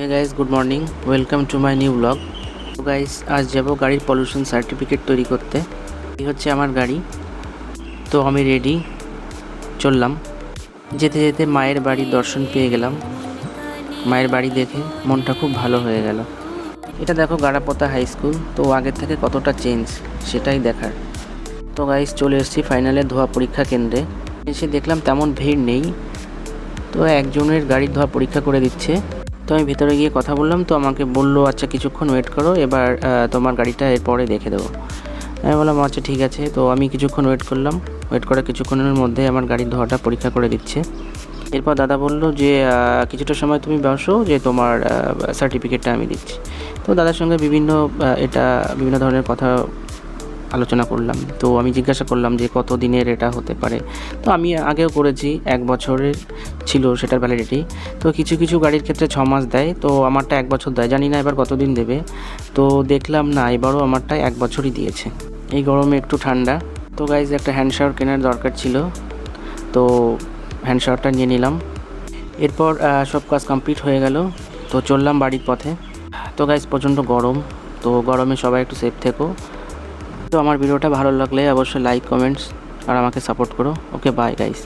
Hey guys, good morning. Welcome to my new vlog. তো guys আজ যাব গাড়ির পলিউশন সার্টিফিকেট তৈরি করতে। এই হচ্ছে আমার গাড়ি। তো আমি রেডি, চললাম। যেতে যেতে মায়ের বাড়ির দর্শন পেয়ে গেলাম। মায়ের বাড়ি দেখে মনটা খুব ভালো হয়ে গেল। এটা দেখো গাড়াপোতা হাই স্কুল। তো আগের থেকে কতটা চেঞ্জ সেটাই দেখার। তো গাইস চলে এসেছি ফাইনালে ধোয়া পরীক্ষা কেন্দ্রে। এসে দেখলাম তেমন ভিড় নেই। তো একজনের গাড়ির ধোয়া পরীক্ষা করে দিচ্ছে। তো আমি ভেতরে গিয়ে কথা বললাম, তো আমাকে বললো আচ্ছা কিছুক্ষণ ওয়েট করো, এবার তোমার গাড়িটা এরপরে দেখে দেবো। আমি বললাম আচ্ছা ঠিক আছে। তো আমি কিছুক্ষণ ওয়েট করলাম, ওয়েট করে কিছুক্ষণের মধ্যে আমার গাড়ির ধোয়াটা পরীক্ষা করে দিচ্ছে। এরপর দাদা বললো যে কিছুটা সময় তুমি বসো, যে তোমার সার্টিফিকেটটা আমি দিচ্ছি। তো দাদার সঙ্গে বিভিন্ন ধরনের কথা আলোচনা করলাম। তো আমি জিজ্ঞাসা করলাম যে কত দিনের এটা হতে পারে। তো আমি আগেও করেছি, 1 বছরের ছিল সেটার ভ্যালিডিটি। তো কিছু কিছু গাড়ির ক্ষেত্রে 6 মাস দেয়, তো আমারটা 1 বছর দেয়, জানি না এবার কতদিন দেবে। তো দেখলাম না, এবারও আমারটা 1 বছরই দিয়েছে। এই গরমে একটু ঠান্ডা। তো গাইজ একটা হ্যান্ড শাওয়ার কেনার দরকার ছিল, তো হ্যান্ড শাওয়ারটা নিয়ে নিলাম। এরপর সব কাজ কমপ্লিট হয়ে গেল, তো চললাম বাড়ির পথে। তো গাইজ প্রচণ্ড গরম, তো গরমে সবাই একটু সেফ থেকো। তো আমার ভিডিওটা ভালো লাগলে অবশ্যই লাইক, কমেন্টস আর আমাকে সাপোর্ট করো। ওকে, বাই গাইস।